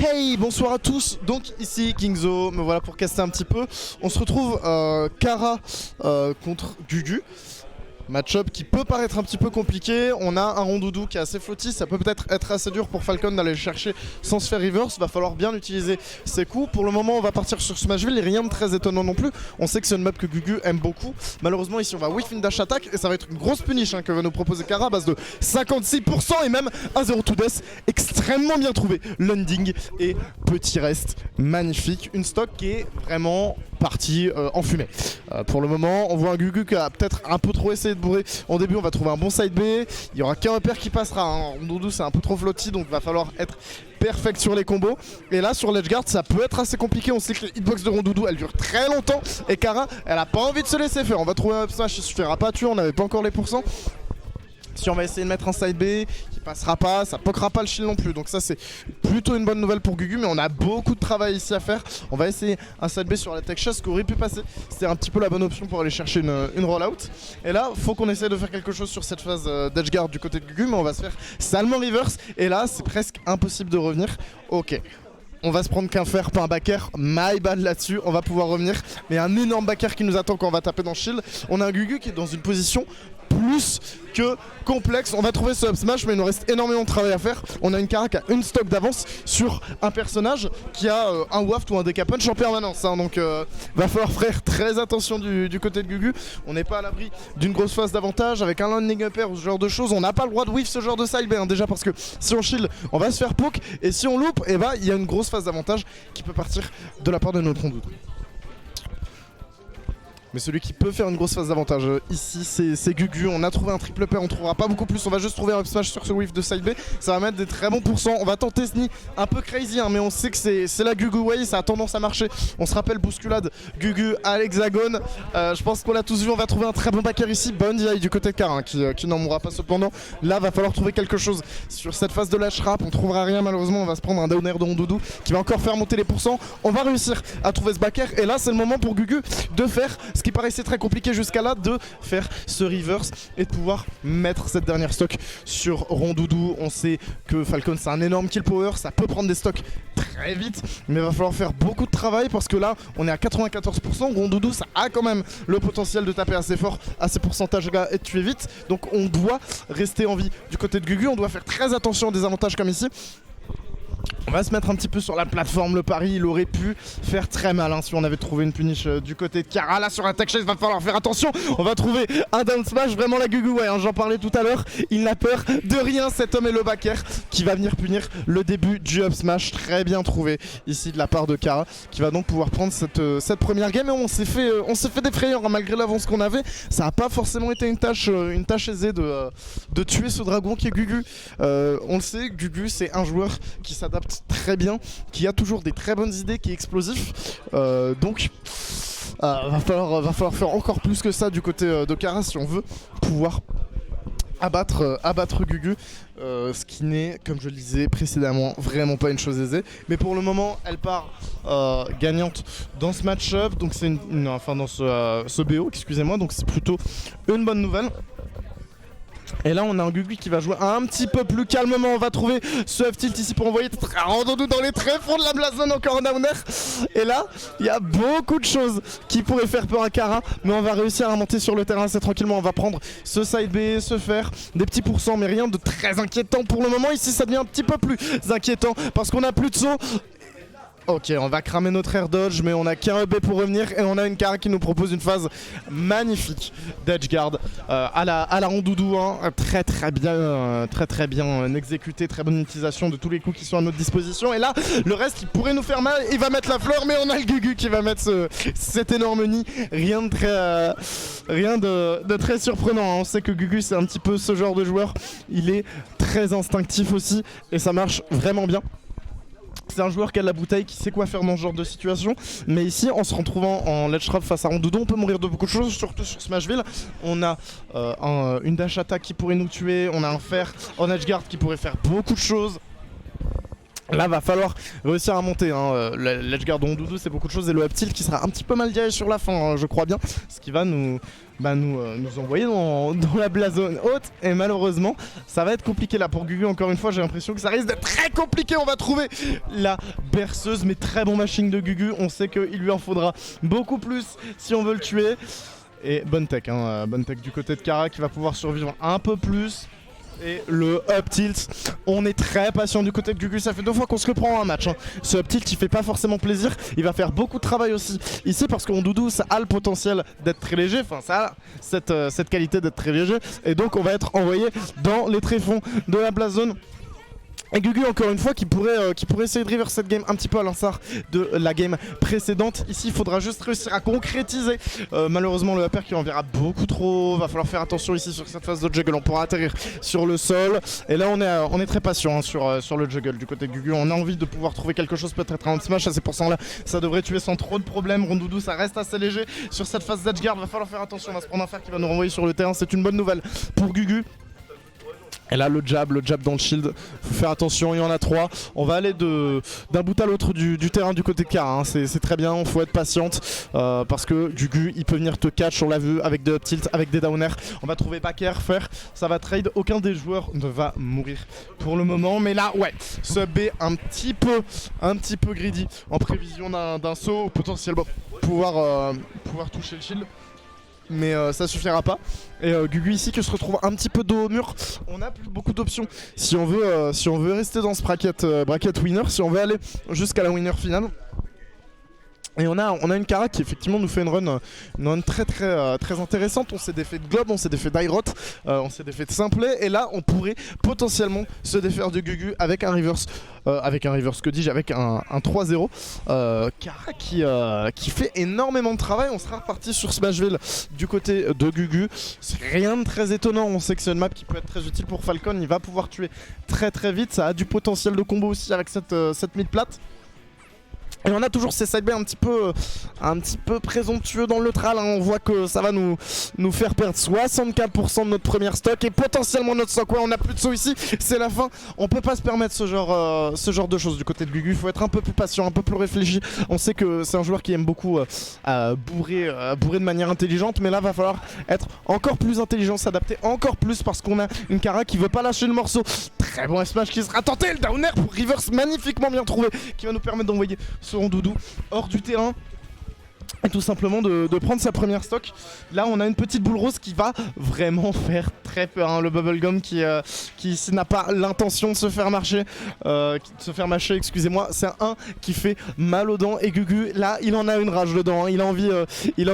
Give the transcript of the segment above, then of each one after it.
Hey, bonsoir à tous, donc ici Kingzo, me voilà pour caster un petit peu. On se retrouve Kara contre Gugu. Match-up qui peut paraître un petit peu compliqué. On a un Rondoudou qui est assez flotti. Ça peut peut-être être assez dur pour Falcon d'aller le chercher sans se faire reverse. Va falloir bien utiliser ses coups. Pour le moment, on va partir sur Smashville et rien de très étonnant non plus. On sait que c'est une map que Gugu aime beaucoup. Malheureusement, ici, on va whiff une dash attack et ça va être une grosse punish que va nous proposer Kara à base de 56% et même un 0-2 death extrêmement bien trouvé. Landing et petit reste magnifique. Une stock qui est vraiment partie en fumée. Pour le moment, on voit un Gugu qui a peut-être un peu trop essayé de bourrer. En début, on va trouver un bon side B. Il y aura qu'un repère qui passera. Rondoudou, c'est un peu trop flotti, donc va falloir être perfect sur les combos. Et là, sur l'edge guard, ça peut être assez compliqué. On sait que les hitbox de Rondoudou, elle dure très longtemps. Et Kara, elle a pas envie de se laisser faire. On va trouver un up smash, il suffira pas de tuer. On n'avait pas encore les pourcents. Si on va essayer de mettre un side B, qui passera pas, ça pokera pas le shield non plus. Donc ça c'est plutôt une bonne nouvelle pour Gugu, mais on a beaucoup de travail ici à faire. On va essayer un side B sur la tech chase qui aurait pu passer. C'était un petit peu la bonne option pour aller chercher une rollout. Et là, faut qu'on essaye de faire quelque chose sur cette phase d'edge guard du côté de Gugu, mais on va se faire salement reverse. Et là, c'est presque impossible de revenir. Ok. On va se prendre qu'un fer, pas un backer. My bad là-dessus, on va pouvoir revenir. Mais un énorme backer qui nous attend quand on va taper dans le shield. On a un Gugu qui est dans une position plus que complexe. On va trouver ce up smash, mais il nous reste énormément de travail à faire. On a une Kara qui a une stock d'avance sur un personnage qui a un waft ou un DK punch en permanence. Donc va falloir faire très attention du côté de Gugu. On n'est pas à l'abri d'une grosse phase d'avantage avec un landing up air ou ce genre de choses. On n'a pas le droit de whiff ce genre de side B déjà parce que si on shield, on va se faire poke. Et si on loupe, et il y a une grosse phase d'avantage qui peut partir de la part de notre Rondoudou. Mais celui qui peut faire une grosse phase d'avantage ici, c'est Gugu. On a trouvé un triple pair, on trouvera pas beaucoup plus. On va juste trouver un up smash sur ce whiff de side B. Ça va mettre des très bons pourcents. On va tenter Sni un peu crazy, mais on sait que c'est la Gugu way. Ça a tendance à marcher. On se rappelle bousculade Gugu à l'hexagone. Je pense qu'on l'a tous vu. On va trouver un très bon backer ici. Bonne DI du côté de Kara qui n'en mourra pas cependant. Là, va falloir trouver quelque chose sur cette phase de lâche rap. On trouvera rien malheureusement. On va se prendre un downer de Rondoudou qui va encore faire monter les pourcents. On va réussir à trouver ce backer. Et là, c'est le moment pour Gugu de faire ce qui paraissait très compliqué jusqu'à là, de faire ce reverse et de pouvoir mettre cette dernière stock sur Rondoudou. On sait que Falcon c'est un énorme kill power, ça peut prendre des stocks très vite, mais il va falloir faire beaucoup de travail parce que là on est à 94%. Rondoudou ça a quand même le potentiel de taper assez fort à ces pourcentages là et de tuer vite, donc on doit rester en vie du côté de Gugu. On doit faire très attention à des avantages comme ici. On va se mettre un petit peu sur la plateforme. Le pari, il aurait pu faire très mal si on avait trouvé une punish du côté de Kara. Là sur la tech chase, il va falloir faire attention. On va trouver un down smash, vraiment la Gugu way. J'en parlais tout à l'heure. Il n'a peur de rien, cet homme est le backer qui va venir punir le début du up smash. Très bien trouvé ici de la part de Kara, qui va donc pouvoir prendre cette première game. Et on s'est fait des frayeurs malgré l'avance qu'on avait. Ça n'a pas forcément été une tâche aisée de tuer ce dragon qui est Gugu. On le sait, Gugu c'est un joueur qui s'adapte très bien, qui a toujours des très bonnes idées, qui est explosif. Donc va falloir faire encore plus que ça du côté de Kara si on veut pouvoir abattre Gugu, ce qui n'est, comme je le disais précédemment, vraiment pas une chose aisée. Mais pour le moment, elle part gagnante dans ce match-up, donc c'est dans ce BO, excusez-moi, donc c'est plutôt une bonne nouvelle. Et là on a un Gugu qui va jouer un petit peu plus calmement. On va trouver ce up tilt ici pour envoyer Rondoudou dans les tréfonds de la blast zone, encore un downer. Et là il y a beaucoup de choses qui pourraient faire peur à Kara, mais on va réussir à monter sur le terrain assez tranquillement. On va prendre ce side B, se faire des petits pourcents, mais rien de très inquiétant pour le moment. Ici ça devient un petit peu plus inquiétant parce qu'on a plus de saut. Ok, on va cramer notre air dodge, mais on a qu'un EB pour revenir et on a une Kara qui nous propose une phase magnifique d'edge guard à la Rondoudou, très bien exécuté, très bonne utilisation de tous les coups qui sont à notre disposition. Et là, le reste il pourrait nous faire mal, il va mettre la fleur, mais on a le Gugu qui va mettre cet énorme nid. Rien de très surprenant. On sait que Gugu c'est un petit peu ce genre de joueur, il est très instinctif aussi et ça marche vraiment bien. C'est un joueur qui a de la bouteille, qui sait quoi faire dans ce genre de situation. Mais ici, en se retrouvant en ledge trap face à Rondoudou, on peut mourir de beaucoup de choses, surtout sur Smashville. On a une dash attack qui pourrait nous tuer, on a un fer en edge guard qui pourrait faire beaucoup de choses. Là va falloir réussir à monter, hein. L'edge guard de Rondoudou c'est beaucoup de choses et le up tilt qui sera un petit peu mal dirigé sur la fin, hein, je crois bien. Ce qui va nous envoyer dans la blasone haute et malheureusement ça va être compliqué là pour Gugu. Encore une fois j'ai l'impression que ça risque d'être très compliqué. On va trouver la berceuse mais très bon mashing de Gugu. On sait qu'il lui en faudra beaucoup plus si on veut le tuer. Et bonne tech, hein, bonne tech du côté de Kara qui va pouvoir survivre un peu plus. Et le up tilt, on est très patient du côté de Gugu, ça fait 2 fois qu'on se le prend en un match, hein. Ce up tilt il fait pas forcément plaisir, il va faire beaucoup de travail aussi ici parce que Rondoudou ça a le potentiel d'être très léger, enfin ça a cette qualité d'être très léger et donc on va être envoyé dans les tréfonds de la blast zone. Et Gugu encore une fois qui pourrait essayer de reverse cette game un petit peu à l'instar de la game précédente. Ici il faudra juste réussir à concrétiser. Malheureusement le upper qui enverra beaucoup trop. Va falloir faire attention ici sur cette phase de juggle. On pourra atterrir sur le sol. Et là on est très patient, hein, sur le juggle du côté de Gugu. On a envie de pouvoir trouver quelque chose peut-être un smash à ces pourcents là. Ça devrait tuer sans trop de problèmes. Rondoudou ça reste assez léger sur cette phase d'edge guard. Va falloir faire attention. On va se prendre un fer qui va nous renvoyer sur le terrain. C'est une bonne nouvelle pour Gugu. Et là le jab dans le shield, faut faire attention, il y en a 3. On va aller d'un bout à l'autre du terrain du côté de Kara, hein. C'est très bien, il faut être patiente parce que Gugu il peut venir te catch, on l'a vu avec des up tilt, avec des down air. On va trouver back air, faire, ça va trade, aucun des joueurs ne va mourir pour le moment. Mais là ouais, ce B un petit peu greedy en prévision d'un saut, potentiellement pouvoir toucher le shield. Mais ça suffira pas. Et Gugu ici qui se retrouve un petit peu dos au mur. On a plus beaucoup d'options si on veut rester dans ce bracket winner, si on veut aller jusqu'à la winner finale. Et on a une Kara qui effectivement nous fait une run très intéressante. On s'est défait de Globe, on s'est défait d'Airot, on s'est défait de Simplet. Et là on pourrait potentiellement se défaire de Gugu avec un reverse, avec un 3-0. Kara qui fait énormément de travail. On sera reparti sur Smashville du côté de Gugu. C'est rien de très étonnant, on sait que c'est une map qui peut être très utile pour Falcon. Il va pouvoir tuer très vite, ça a du potentiel de combo aussi avec cette mid plate. Et on a toujours ces side B un petit peu présomptueux dans le neutral, hein. On voit que ça va nous faire perdre 64% de notre première stock et potentiellement notre stock. Ouais, on a plus de saut ici, c'est la fin. On peut pas se permettre ce genre de choses du côté de Gugu. Il faut être un peu plus patient, un peu plus réfléchi. On sait que c'est un joueur qui aime beaucoup bourrer de manière intelligente, mais là va falloir être encore plus intelligent, s'adapter encore plus parce qu'on a une Kara qui veut pas lâcher le morceau. Très bon smash qui sera tenté, le down air pour reverse magnifiquement bien trouvé qui va nous permettre d'envoyer ce Rondoudou hors du terrain et tout simplement de prendre sa première stock. Là on a une petite boule rose qui va vraiment faire très peur, hein. Le bubblegum qui n'a pas l'intention de se faire mâcher, excusez-moi. C'est un qui fait mal aux dents et Gugu là il en a une rage dedans, hein. Il a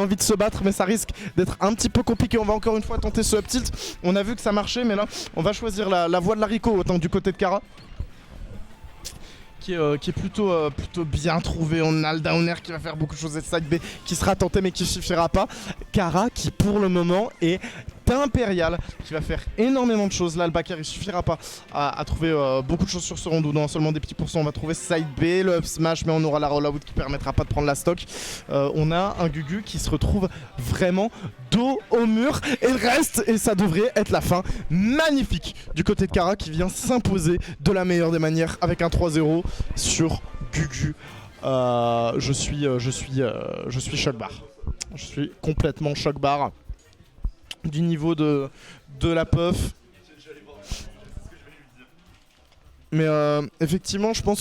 envie de se battre mais ça risque d'être un petit peu compliqué. On va encore une fois tenter ce up tilt. On a vu que ça marchait mais là on va choisir la voie de l'haricot autant du côté de Kara. Qui est plutôt bien trouvé. On a le down air qui va faire beaucoup de choses et side B qui sera tenté mais qui suffira pas. Kara qui pour le moment est impérial, qui va faire énormément de choses. Là le back air il suffira pas à trouver beaucoup de choses sur ce Rondoudou, non seulement des petits pourcents. On va trouver side B, le up smash mais on aura la rollout qui permettra pas de prendre la stock. On a un Gugu qui se retrouve vraiment dos au mur et le reste, et ça devrait être la fin magnifique du côté de Kara qui vient s'imposer de la meilleure des manières avec un 3-0 sur Gugu. Je suis choc bar. Je suis complètement choc bar du niveau de la puff. Mais effectivement je pense